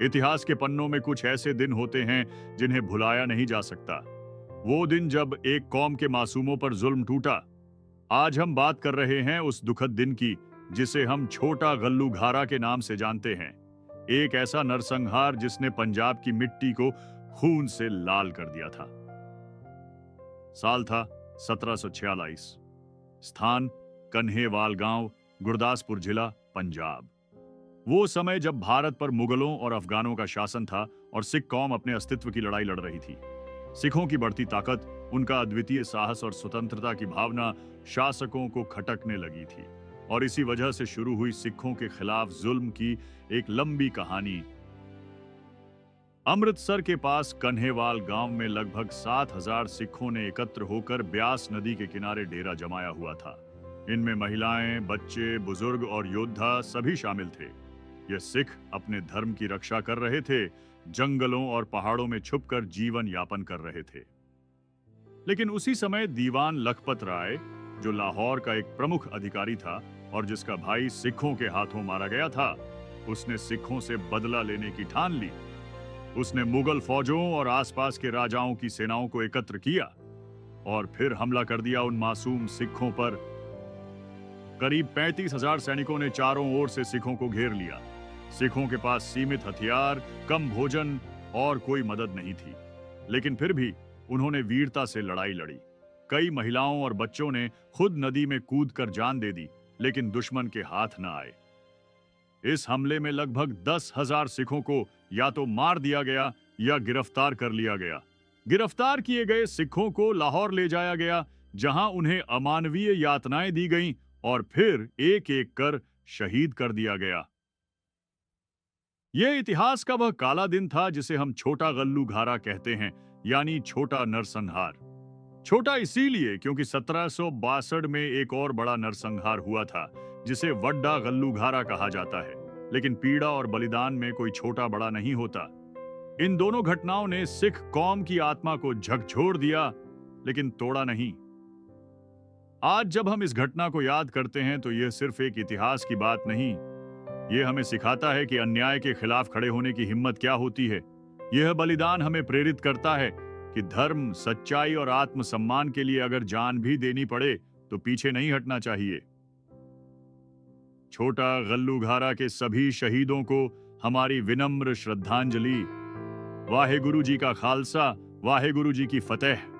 इतिहास के पन्नों में कुछ ऐसे दिन होते हैं जिन्हें भुलाया नहीं जा सकता। वो दिन जब एक कौम के मासूमों पर जुल्म टूटा। आज हम बात कर रहे हैं उस दुखद दिन की जिसे हम छोटा गल्लूघारा के नाम से जानते हैं। एक ऐसा नरसंहार जिसने पंजाब की मिट्टी को खून से लाल कर दिया था। साल था 1746। स्थान कन्हेवाल गांव, गुरदासपुर जिला, पंजाब। वो समय जब भारत पर मुगलों और अफगानों का शासन था और सिख कौम अपने अस्तित्व की लड़ाई लड़ रही थी। सिखों की बढ़ती ताकत, उनका अद्वितीय साहस और स्वतंत्रता की भावना शासकों को खटकने लगी थी और इसी वजह से शुरू हुई सिखों के खिलाफ जुल्म की एक लंबी कहानी। अमृतसर के पास कन्हेवाल गांव में लगभग 7,000 सिखों ने एकत्र होकर ब्यास नदी के किनारे डेरा जमाया हुआ था। इनमें महिलाएं, बच्चे, बुजुर्ग और योद्धा सभी शामिल थे। ये सिख अपने धर्म की रक्षा कर रहे थे, जंगलों और पहाड़ों में छुपकर जीवन यापन कर रहे थे। लेकिन उसी समय दीवान लखपत राय, जो लाहौर का एक प्रमुख अधिकारी था और जिसका भाई सिखों के हाथों मारा गया था, उसने सिखों से बदला लेने की ठान ली। उसने मुगल फौजों और आसपास के राजाओं की सेनाओं को एकत्र किया और फिर हमला कर दिया उन मासूम सिखों पर। करीब 35,000 सैनिकों ने चारों ओर से सिखों को घेर लिया। सिखों के पास सीमित हथियार, कम भोजन और कोई मदद नहीं थी, लेकिन फिर भी उन्होंने वीरता से लड़ाई लड़ी। कई महिलाओं और बच्चों ने खुद नदी में कूदकर जान दे दी, लेकिन दुश्मन के हाथ न आए। इस हमले में लगभग 10,000 सिखों को या तो मार दिया गया या गिरफ्तार कर लिया गया। गिरफ्तार किए गए सिखों को लाहौर ले जाया गया, जहां उन्हें अमानवीय यातनाएं दी गईं और फिर एक-एक कर शहीद कर दिया गया। यह इतिहास का वह काला दिन था जिसे हम छोटा गल्लूघारा कहते हैं, यानी छोटा नरसंहार। छोटा इसीलिए क्योंकि 1762 में एक और बड़ा नरसंहार हुआ था जिसे वड्डा गल्लूघारा कहा जाता है। लेकिन पीड़ा और बलिदान में कोई छोटा बड़ा नहीं होता। इन दोनों घटनाओं ने सिख कौम की आत्मा को झकझोर दिया, लेकिन तोड़ा नहीं। आज जब हम इस घटना को याद करते हैं तो यह सिर्फ एक इतिहास की बात नहीं, यह हमें सिखाता है कि अन्याय के खिलाफ खड़े होने की हिम्मत क्या होती है। यह बलिदान हमें प्रेरित करता है कि धर्म, सच्चाई और आत्मसम्मान के लिए अगर जान भी देनी पड़े तो पीछे नहीं हटना चाहिए। छोटा गल्लूघारा के सभी शहीदों को हमारी विनम्र श्रद्धांजलि। वाहेगुरु जी का खालसा, वाहेगुरु जी की फतेह।